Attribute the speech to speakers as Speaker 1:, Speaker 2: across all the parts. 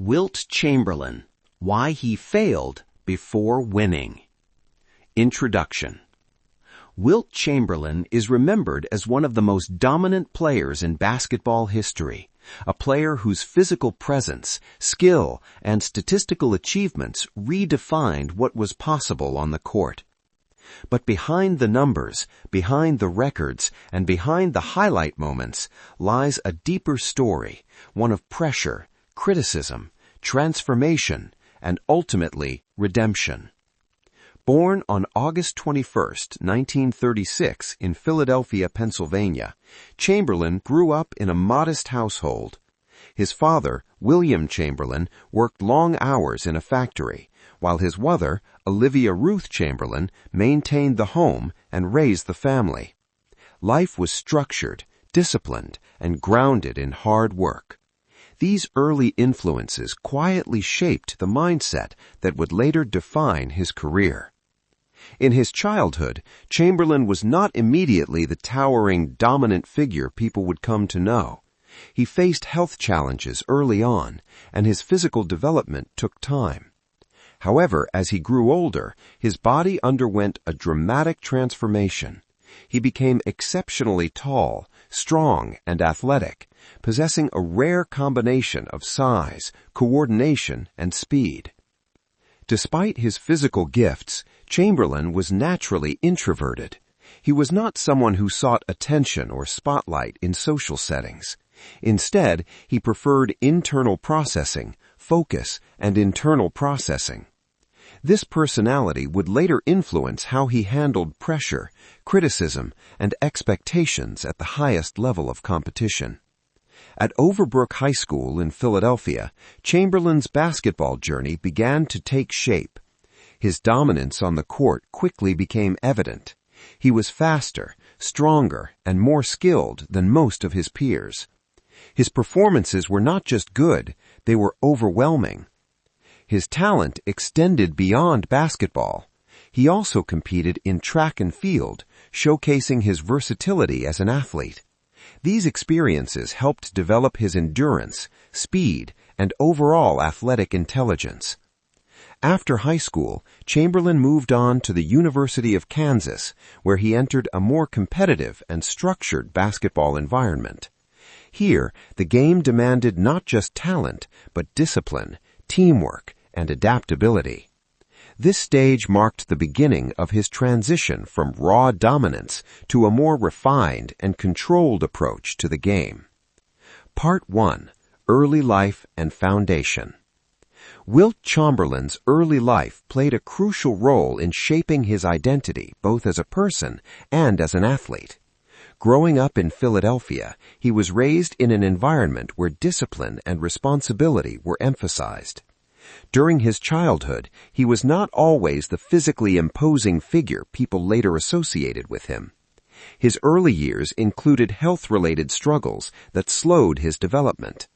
Speaker 1: Wilt Chamberlain, Why He Failed Before Winning. Introduction. Wilt Chamberlain is remembered as one of the most dominant players in basketball history, a player whose physical presence, skill, and statistical achievements redefined what was possible on the court. But behind the numbers, behind the records, and behind the highlight moments lies a deeper story, one of pressure, criticism, transformation, and ultimately redemption. Born on August 21, 1936 in Philadelphia, Pennsylvania, Chamberlain grew up in a modest household. His father, William Chamberlain, worked long hours in a factory, while his mother, Olivia Ruth Chamberlain, maintained the home and raised the family. Life was structured, disciplined, and grounded in hard work. These early influences quietly shaped the mindset that would later define his career. In his childhood, Chamberlain was not immediately the towering, dominant figure people would come to know. He faced health challenges early on, and his physical development took time. However, as he grew older, his body underwent a dramatic transformation. He became exceptionally tall, strong, and athletic, possessing a rare combination of size, coordination, and speed. Despite his physical gifts, Chamberlain was naturally introverted. He was not someone who sought attention or spotlight in social settings. Instead, he preferred internal processing, focus, and internal processing. This personality would later influence how he handled pressure, criticism, and expectations at the highest level of competition. At Overbrook High School in Philadelphia, Chamberlain's basketball journey began to take shape. His dominance on the court quickly became evident. He was faster, stronger, and more skilled than most of his peers. His performances were not just good, they were overwhelming. His talent extended beyond basketball. He also competed in track and field, showcasing his versatility as an athlete. These experiences helped develop his endurance, speed, and overall athletic intelligence. After high school, Chamberlain moved on to the University of Kansas, where he entered a more competitive and structured basketball environment. Here, the game demanded not just talent, but discipline, teamwork, and adaptability. This stage marked the beginning of his transition from raw dominance to a more refined and controlled approach to the game. Part 1. Early Life and Foundation. Wilt Chamberlain's early life played a crucial role in shaping his identity both as a person and as an athlete. Growing up in Philadelphia, he was raised in an environment where discipline and responsibility were emphasized. During his childhood, he was not always the physically imposing figure people later associated with him. His early years included health-related struggles that slowed his development.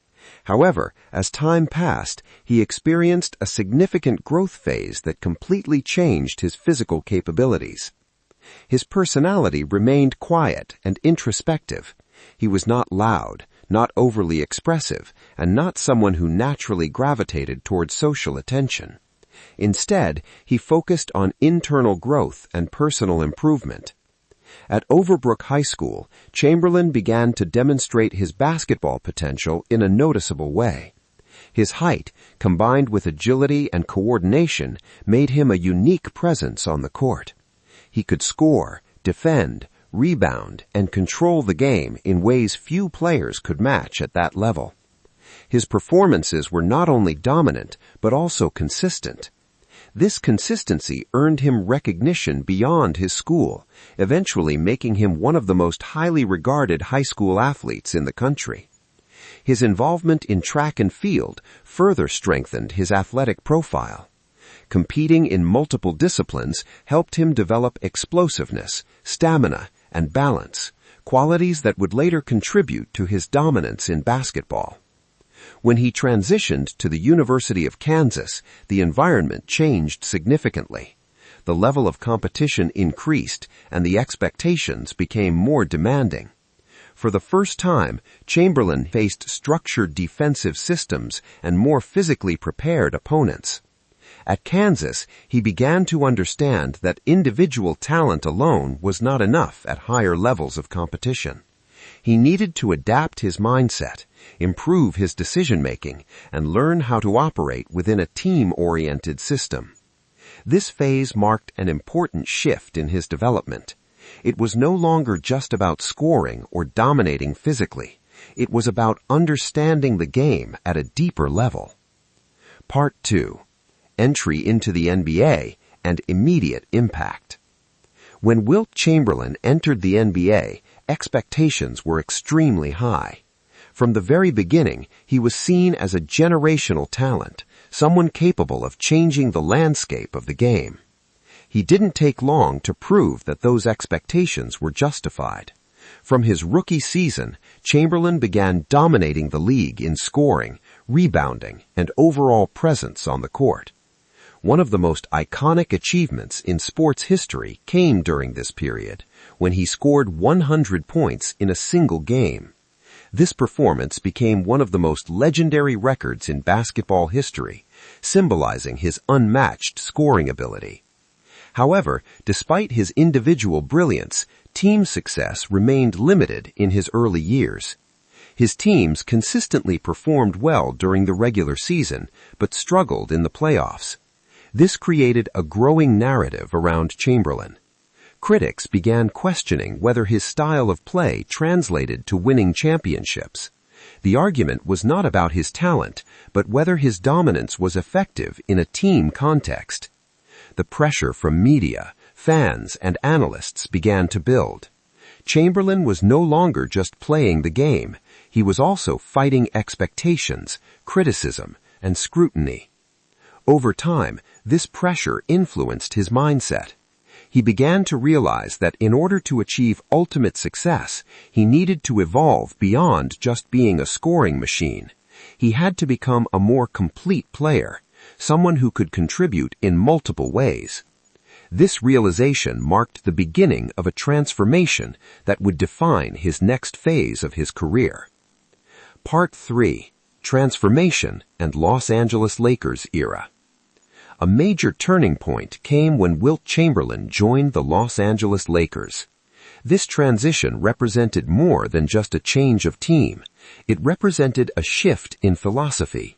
Speaker 1: However, as time passed, he experienced a significant growth phase that completely changed his physical capabilities. His personality remained quiet and introspective. He was not loud, not overly expressive, and not someone who naturally gravitated toward social attention. Instead, he focused on internal growth and personal improvement. At Overbrook High School, Chamberlain began to demonstrate his basketball potential in a noticeable way. His height, combined with agility and coordination, made him a unique presence on the court. He could score, defend, rebound, and control the game in ways few players could match at that level. His performances were not only dominant, but also consistent. This consistency earned him recognition beyond his school, eventually making him one of the most highly regarded high school athletes in the country. His involvement in track and field further strengthened his athletic profile. Competing in multiple disciplines helped him develop explosiveness, stamina, and balance, qualities that would later contribute to his dominance in basketball. When he transitioned to the University of Kansas, the environment changed significantly. The level of competition increased, and the expectations became more demanding.
Speaker 2: For the first time, Chamberlain faced structured defensive systems and more physically prepared opponents. At Kansas, he began to understand that individual talent alone was not enough at higher levels of competition. He needed to adapt his mindset, improve his decision-making, and learn how to operate within a team-oriented system. This phase marked an important shift in his development. It was no longer just about scoring or dominating physically. It was about understanding the game at a deeper level. Part 2. Entry into the NBA and immediate impact. When Wilt Chamberlain entered the NBA, expectations were extremely high. From the very beginning, he was seen as a generational talent, someone capable of changing the landscape of the game. He didn't take long to prove that those expectations were justified. From his rookie season, Chamberlain began dominating the league in scoring, rebounding, and overall presence on the court. One of the most iconic achievements in sports history came during this period, when he scored 100 points in a single game. This performance became one of the most legendary records in basketball history, symbolizing his unmatched scoring ability. However, despite his individual brilliance, team success remained limited in his early years. His teams consistently performed well during the regular season, but struggled in the playoffs. This created a growing narrative around Chamberlain. Critics began questioning whether his style of play translated to winning championships. The argument was not about his talent, but whether his dominance was effective in a team context. The pressure from media, fans, and analysts began to build. Chamberlain was no longer just playing the game. He was also fighting expectations, criticism, and scrutiny. Over time, this pressure influenced his mindset. He began to realize that in order to achieve ultimate success, he needed to evolve beyond just being a scoring machine. He had to become a more complete player, someone who could contribute in multiple ways. This realization marked the beginning of a transformation that would define his next phase of his career. Part 3. Transformation and Los Angeles Lakers era. A major turning point came when Wilt Chamberlain joined the Los Angeles Lakers. This transition represented more than just a change of team. It represented a shift in philosophy.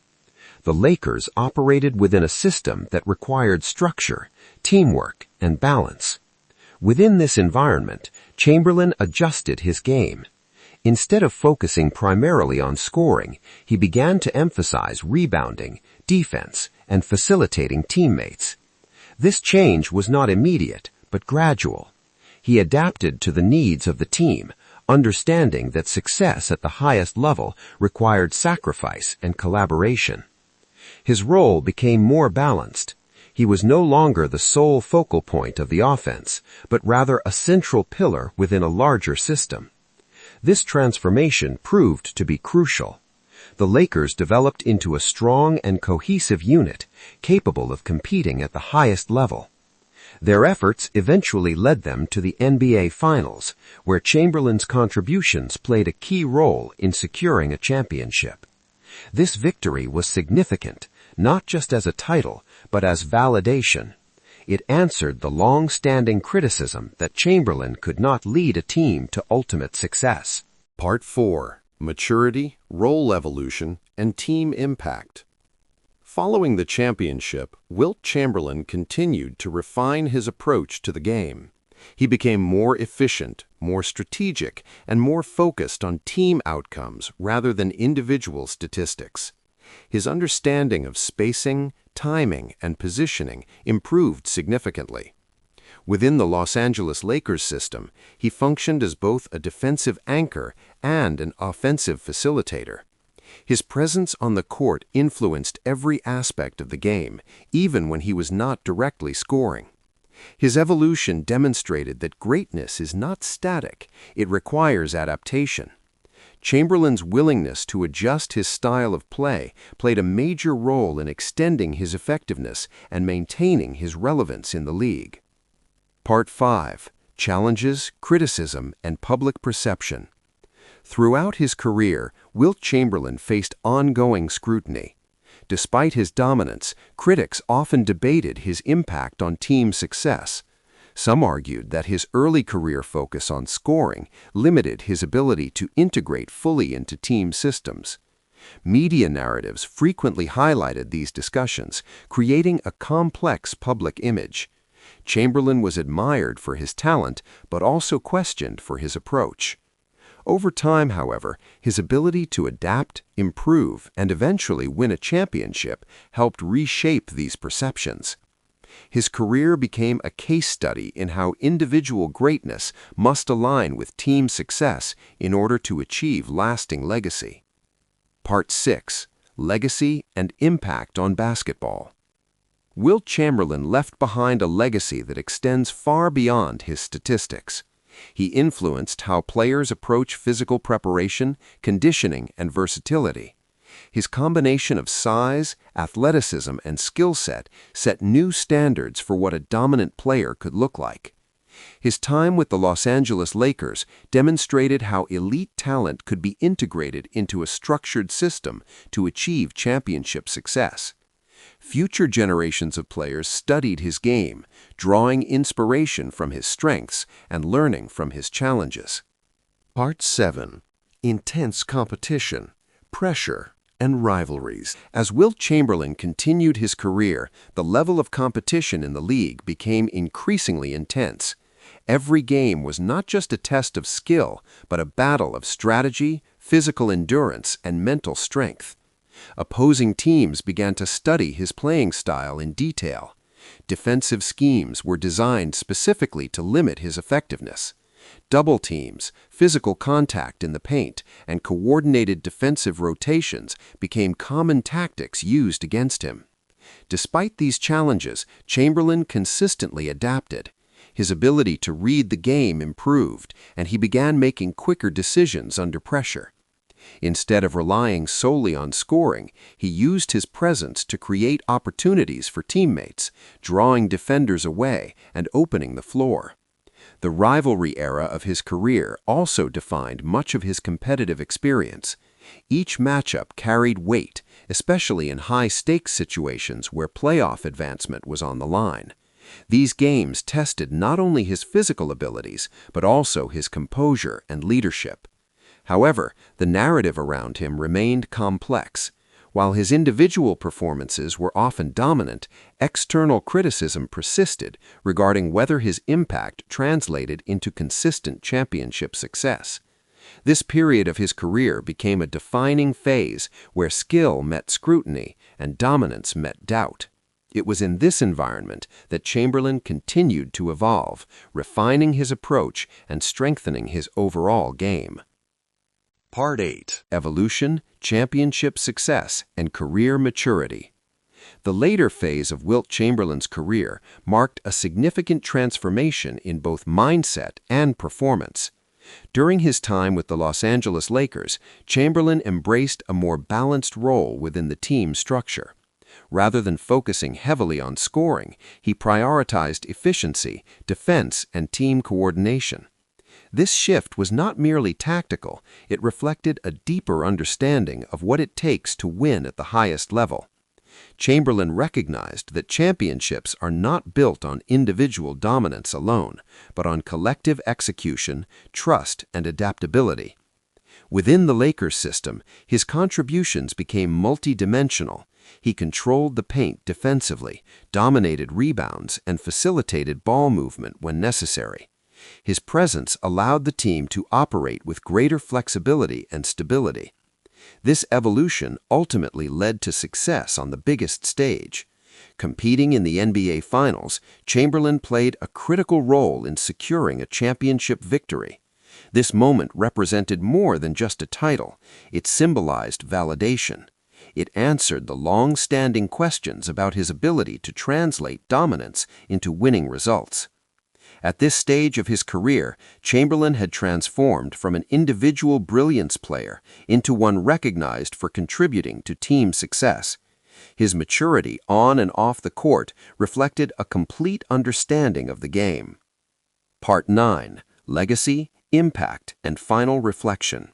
Speaker 2: The Lakers operated within a system that required structure, teamwork, and balance. Within this environment, Chamberlain adjusted his game. Instead of focusing primarily on scoring, he began to emphasize rebounding, defense, and facilitating teammates. This change was not immediate, but gradual. He adapted to the needs of the team, understanding that success at the highest level required sacrifice and collaboration. His role became more balanced. He was no longer the sole focal point of the offense, but rather a central pillar within a larger system. This transformation proved to be crucial. The Lakers developed into a strong and cohesive unit, capable of competing at the highest level. Their efforts eventually led them to the NBA Finals, where Chamberlain's contributions played a key role in securing a championship. This victory was significant, not just as a title, but as validation. It answered the long-standing criticism that Chamberlain could not lead a team to ultimate success.
Speaker 3: Part 4. Maturity, Role Evolution, and Team Impact. Following the championship, Wilt Chamberlain continued to refine his approach to the game. He became more efficient, more strategic, and more focused on team outcomes rather than individual statistics. His understanding of spacing, timing, and positioning improved significantly. Within the Los Angeles Lakers system, he functioned as both a defensive anchor and an offensive facilitator. His presence on the court influenced every aspect of the game, even when he was not directly scoring. His evolution demonstrated that greatness is not static, it requires adaptation. Chamberlain's willingness to adjust his style of play played a major role in extending his effectiveness and maintaining his relevance in the league. Part 5. Challenges, Criticism, and Public Perception. Throughout his career, Wilt Chamberlain faced ongoing scrutiny. Despite his dominance, critics often debated his impact on team success. Some argued that his early career focus on scoring limited his ability to integrate fully into team systems. Media narratives frequently highlighted these discussions, creating a complex public image. Chamberlain was admired for his talent, but also questioned for his approach. Over time, however, his ability to adapt, improve, and eventually win a championship helped reshape these perceptions. His career became a case study in how individual greatness must align with team success in order to achieve lasting legacy. Part 6. Legacy and Impact on Basketball. Wilt Chamberlain left behind a legacy that extends far beyond his statistics. He influenced how players approach physical preparation, conditioning, and versatility. His combination of size, athleticism, and skill set new standards for what a dominant player could look like. His time with the Los Angeles Lakers demonstrated how elite talent could be integrated into a structured system to achieve championship success. Future generations of players studied his game, drawing inspiration from his strengths and learning from his challenges. Part 7. Intense competition, pressure, and rivalries. As Wilt Chamberlain continued his career, the level of competition in the league became increasingly intense. Every game was not just a test of skill, but a battle of strategy, physical endurance, and mental strength. Opposing teams began to study his playing style in detail. Defensive schemes were designed specifically to limit his effectiveness. Double teams, physical contact in the paint, and coordinated defensive rotations became common tactics used against him. Despite these challenges, Chamberlain consistently adapted. His ability to read the game improved, and he began making quicker decisions under pressure. Instead of relying solely on scoring, he used his presence to create opportunities for teammates, drawing defenders away and opening the floor. The rivalry era of his career also defined much of his competitive experience. Each matchup carried weight, especially in high-stakes situations where playoff advancement was on the line. These games tested not only his physical abilities, but also his composure and leadership. However, the narrative around him remained complex. While his individual performances were often dominant, external criticism persisted regarding whether his impact translated into consistent championship success. This period of his career became a defining phase where skill met scrutiny and dominance met doubt. It was in this environment that Chamberlain continued to evolve, refining his approach and strengthening his overall game. Part 8. Evolution, Championship Success, and Career Maturity. The later phase of Wilt Chamberlain's career marked a significant transformation in both mindset and performance. During his time with the Los Angeles Lakers, Chamberlain embraced a more balanced role within the team structure. Rather than focusing heavily on scoring, he prioritized efficiency, defense, and team coordination. This shift was not merely tactical, it reflected a deeper understanding of what it takes to win at the highest level. Chamberlain recognized that championships are not built on individual dominance alone, but on collective execution, trust, and adaptability. Within the Lakers system, his contributions became multidimensional. He controlled the paint defensively, dominated rebounds, and facilitated ball movement when necessary. His presence allowed the team to operate with greater flexibility and stability. This evolution ultimately led to success on the biggest stage. Competing in the NBA Finals, Chamberlain played a critical role in securing a championship victory. This moment represented more than just a title. It symbolized validation. It answered the long-standing questions about his ability to translate dominance into winning results. At this stage of his career, Chamberlain had transformed from an individual brilliance player into one recognized for contributing to team success. His maturity on and off the court reflected a complete understanding of the game. Part 9. Legacy, Impact, and Final Reflection.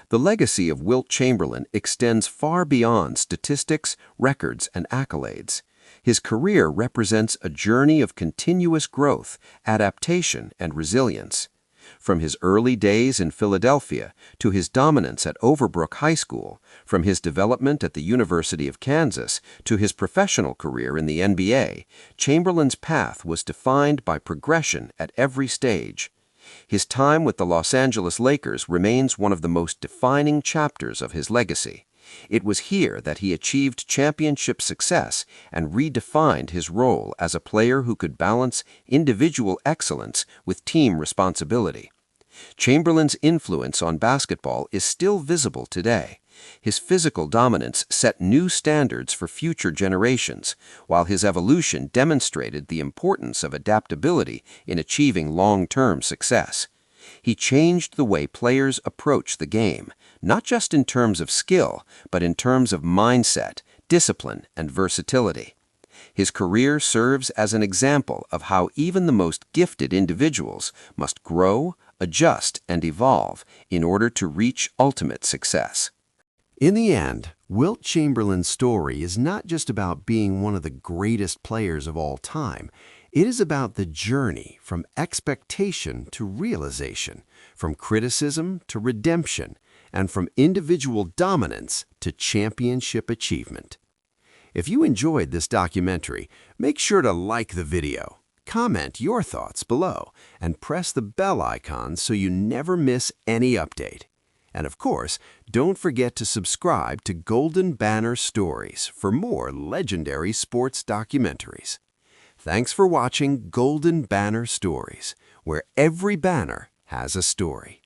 Speaker 2: The legacy of Wilt Chamberlain extends far beyond statistics, records, and accolades. His career represents a journey of continuous growth, adaptation, and resilience. From his early days in Philadelphia to his dominance at Overbrook High School, from his development at the University of Kansas to his professional career in the NBA, Chamberlain's path was defined by progression at every stage. His time with the Los Angeles Lakers remains one of the most defining chapters of his legacy. It was here that he achieved championship success and redefined his role as a player who could balance individual excellence with team responsibility. Chamberlain's influence on basketball is still visible today. His physical dominance set new standards for future generations, while his evolution demonstrated the importance of adaptability in achieving long-term success. He changed the way players approach the game, not just in terms of skill, but in terms of mindset, discipline, and versatility. His career serves as an example of how even the most gifted individuals must grow, adjust, and evolve in order to reach ultimate success.
Speaker 3: In the end, Wilt Chamberlain's story is not just about being one of the greatest players of all time. It is about the journey from expectation to realization, from criticism to redemption, and from individual dominance to championship achievement. If you enjoyed this documentary, make sure to like the video, comment your thoughts below, and press the bell icon so you never miss any update. And of course, don't forget to subscribe to Golden Banner Stories for more legendary sports documentaries. Thanks for watching Golden Banner Stories, where every banner has a story.